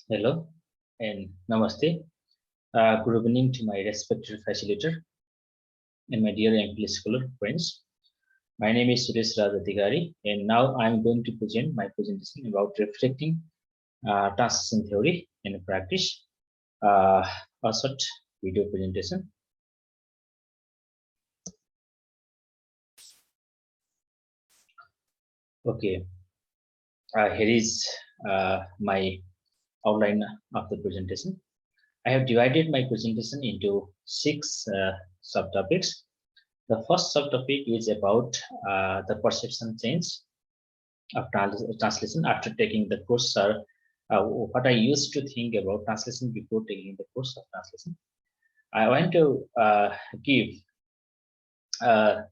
Hello and namaste. Good evening to my respected facilitator and my dear MPL scholar friends. My name is Suresh Adhikari, and now I am going to present my presentation about reflecting translation theory in practice. A short video presentation. Okay, here is my outline of the presentation. I have divided my presentation into six subtopics. The first subtopic is about the perception change of translation after taking the course, or what I used to think about translation before taking the course of translation. I want to give a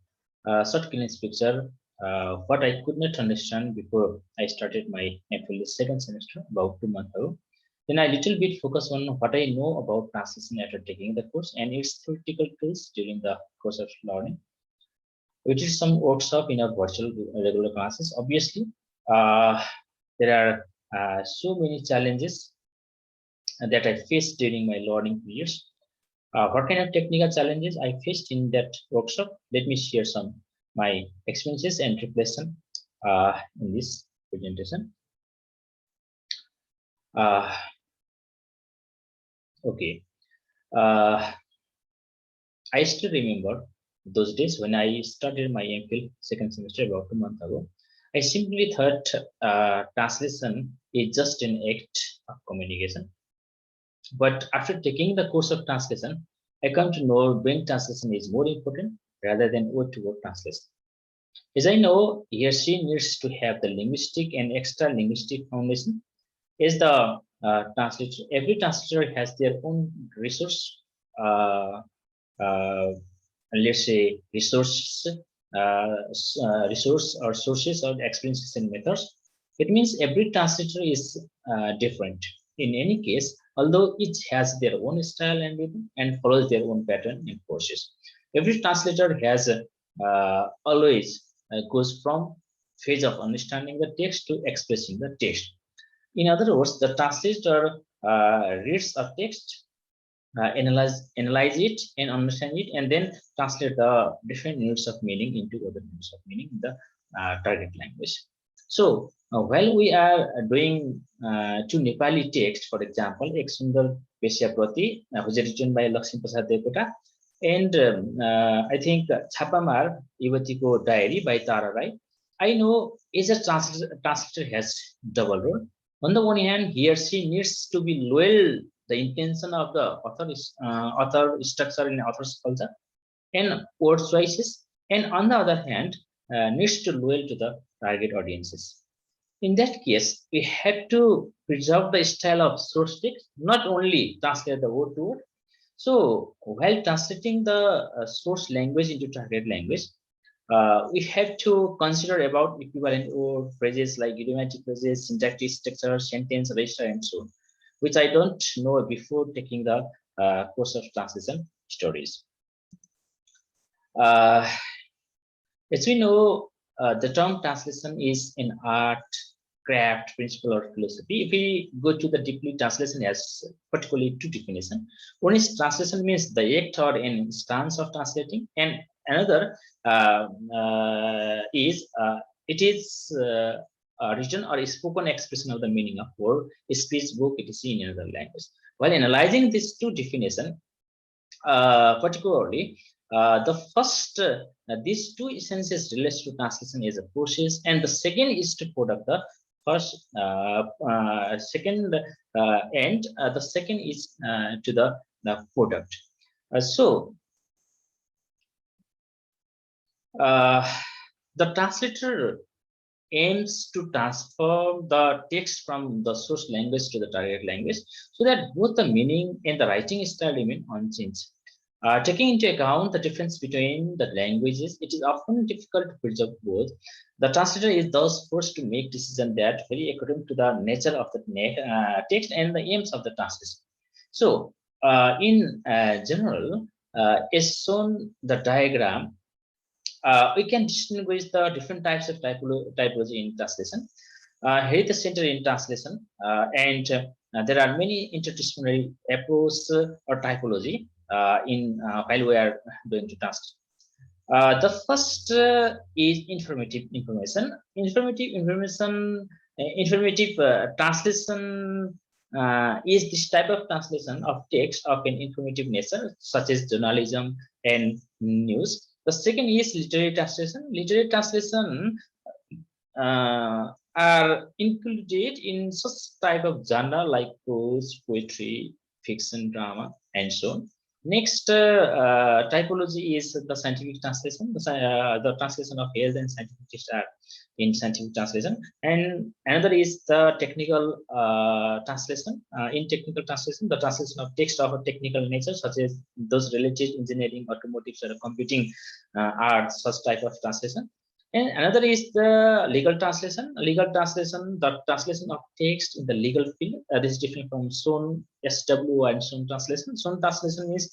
short glimpse picture what I could not understand before I started my MPhil second semester about 2 months ago. Then I little bit focus on what I know about translation after taking the course and its theoretical tools during the course of learning. We did some workshop in our virtual regular classes. Obviously, uh, there are so many challenges that I faced during my learning years. What kind of technical challenges I faced in that workshop? Let me share some my experiences and reflection in this presentation. Uh, okay. Uh, I still remember those days when I started my MPhil second semester about 2 months ago. I simply thought translation is just an act of communication. But after taking the course of translation, I come to know brain translation is more important rather than word-to-word translation. As I know, he or she needs to have the linguistic and extra linguistic foundation. As the translator, every translator has their own resource. Uh, uh, let's say resource or sources or experiences and methods. It means every translator is different. In any case, although each has their own style and rhythm and follows their own pattern and process, every translator has always goes from phase of understanding the text to expressing the text. In other words, the translator reads a text, analyze it and understand it, and then translate the different units of meaning into other units of meaning in the target language. So while we are doing to Nepali text, for example, Ek Sundar Pesyaprati, which is written by Lakshmi Prasad Devkota, and I think Chapamar Ivatiko Diary by Tara Rai. I know is a translator has double role. On the one hand, he or she needs to be loyal the intention of the author is author structure in author's culture and word choices, and on the other hand, needs to loyal to the target audiences. In that case, we have to preserve the style of source text, not only translate the word to word. So while translating the source language into target language, we have to consider about equivalent word phrases like idiomatic phrases, syntactic structure, sentence, register, and so on, which I don't know before taking the course of translation stories. Uh, as we know, the term translation is an art, craft, principle, or philosophy. If we go to the deeply, translation has particularly two definitions. One is translation means the act or an instance of translating, and another is it is a written or a spoken expression of the meaning of word, speech, book, etc. in another language. While analyzing these two definitions, particularly the first, these two essences relates to translation as a process, and the second is to product the first, second, and the second is to the product. So the translator aims to transform the text from the source language to the target language so that both the meaning and the writing style remain unchanged. Taking into account the difference between the languages, it is often difficult to preserve both. The translator is thus forced to make decisions that vary according to the nature of the text and the aims of the translation. So, in general, as shown the diagram, we can distinguish the different types of typology in translation. Here is the center in translation, and there are many interdisciplinary approach or typology in while we are doing to task. The first is informative information. Informative translation is this type of translation of text of an informative nature, such as journalism and news. The second is literary translation. Literary translation are included in such type of genre like prose, poetry, fiction, drama, and so on. Next typology is the scientific translation. The translation of health and scientific text are in scientific translation, and another is the technical translation. In technical translation, the translation of text of a technical nature, such as those related engineering, automotive, or computing, are such type of translation. And another is the legal translation. Legal translation, the translation of text in the legal field. This is different from SON, SW, and SON translation. SON translation is,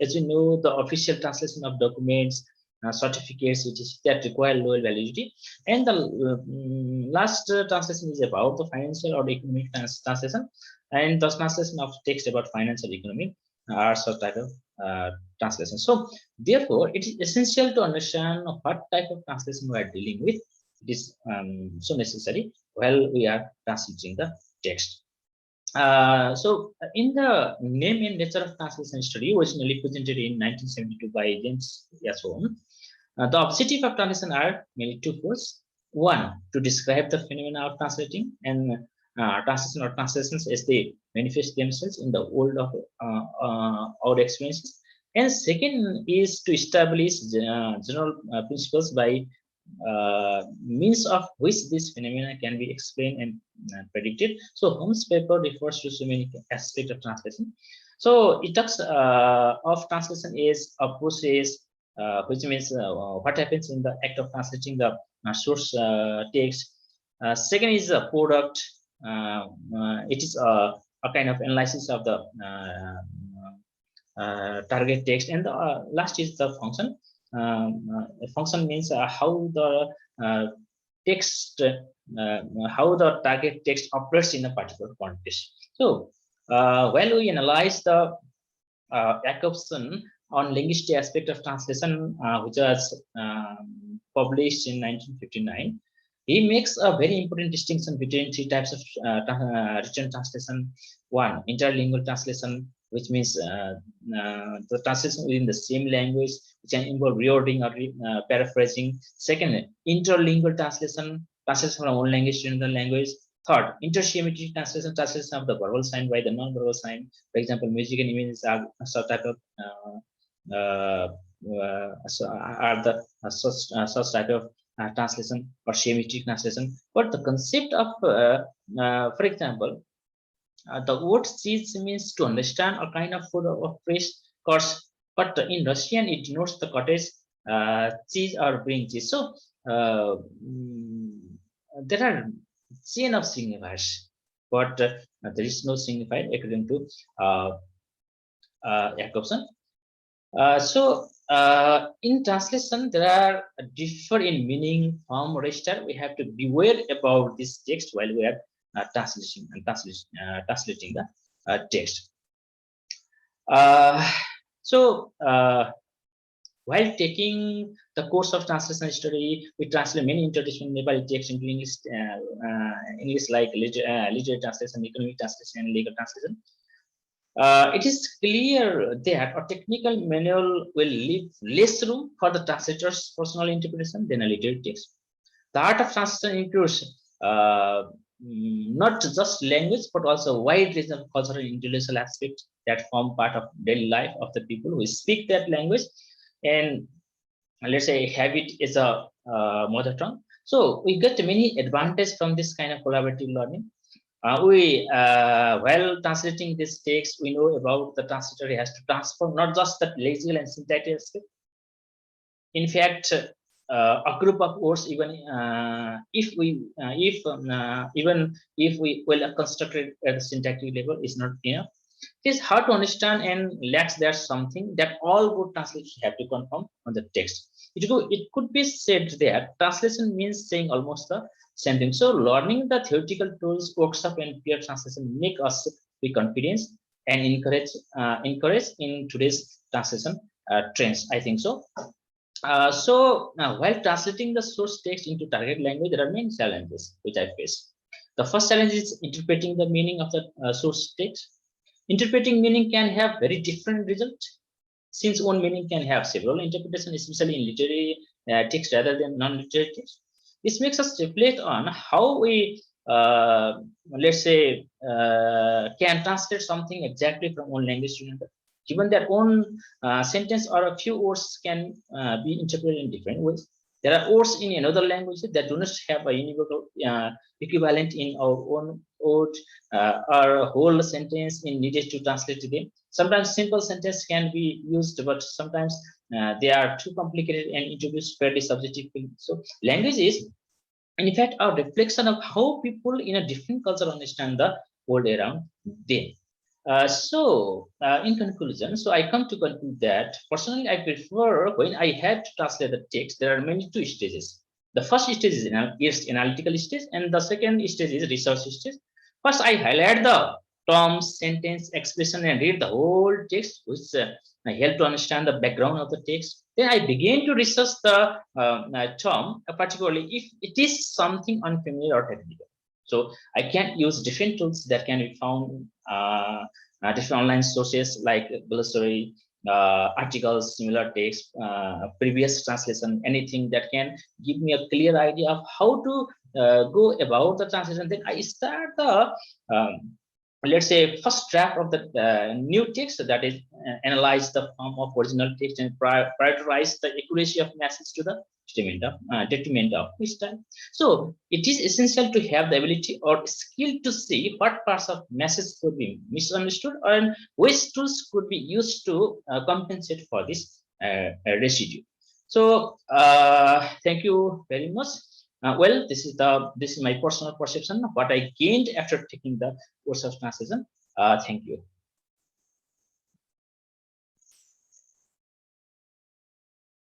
as you know, the official translation of documents, certificates, which is that require lower validity. And the last translation is about the financial or economic translation, and the translation of text about financial economic are such type of translation. So therefore, it is essential to understand what type of translation we are dealing with. It is so necessary while we are translating the text. So in the name and nature of translation study, originally presented in 1972 by James Yasson, the objective of translation are mainly two folds. One, to describe the phenomena of translating, and translation or translations as they manifest themselves in the world of our experiences. And second is to establish general principles by means of which this phenomena can be explained and predicted. So Holmes' paper refers to so many aspects of translation. So it talks of translation as a process, which means what happens in the act of translating the source text. Second is a product. It is a kind of analysis of the target text, and the last is the function. Function means how the text, how the target text operates in a particular context. So while we analyze the Jacobson on linguistic aspect of translation, which was published in 1959, he makes a very important distinction between three types of written translation. One, interlingual translation, which means the translation within the same language, which can involve rewording or paraphrasing. Second, interlingual translation, translation from one language to another language. Third, intersemitic translation, translation of the verbal sign by the non-verbal sign. For example, music and images are such type of such type of translation or semitic translation. But the concept of, for example, the word cheese means to understand a kind of food of fresh course, but in Russian it denotes the cottage cheese or green cheese. So there are chain of signifiers, but there is no signifier according to Jacobson. In translation, there are differ in meaning, form, register. We have to beware about this text while we are translating the text. While taking the course of translation study, we translate many interdisciplinary texts into English, English like literary translation, economic translation, and legal translation. It is clear that a technical manual will leave less room for the translator's personal interpretation than a literary text. The art of translation includes not just language, but also a wide range of cultural and intellectual aspects that form part of daily life of the people who speak that language, and let's say have it as a mother tongue. So we get many advantages from this kind of collaborative learning. While translating this text, we know about the translator has to transform not just the lexical and syntactic aspect. In fact, a group of words, even even if we well constructed at the syntactic level, is not enough. It is hard to understand and lacks there something that all good translators have to confirm on the text. It could be said that translation means saying almost the same thing. So learning the theoretical tools, workshop, and peer translation make us be confident and encourage in today's translation trends. I think so. While translating the source text into target language, there are many challenges which I face. The first challenge is interpreting the meaning of the source text. Interpreting meaning can have very different results, since one meaning can have several interpretations, especially in literary text rather than non-literary text. This makes us reflect on how we, let's say, can translate something exactly from one language to another. Given that one sentence or a few words can be interpreted in different ways, there are words in another language that do not have a universal equivalent in our own word or a whole sentence in needed to translate them. Sometimes simple sentence can be used, but sometimes they are too complicated and introduce fairly subjective feelings. So language is, in fact, a reflection of how people in a different culture understand the world around them. In conclusion, so I come to conclude that personally, I prefer when I had to translate the text, there are many two stages. The first stage is analytical stage, and the second stage is research stage. First, I highlight the terms, sentence, expression, and read the whole text, which help to understand the background of the text. Then I begin to research the term, particularly if it is something unfamiliar or technical. So I can use different tools that can be found different online sources like glossary, articles, similar text, previous translation, anything that can give me a clear idea of how to go about the translation. Then I start the let's say first draft of the new text, that is analyze the form of original text and prioritize the accuracy of message to the detriment of which time. So it is essential to have the ability or skill to see what parts of message could be misunderstood and which tools could be used to compensate for this residue. So thank you very much. Well, this is my personal perception of what I gained after taking the course of translation. Thank you.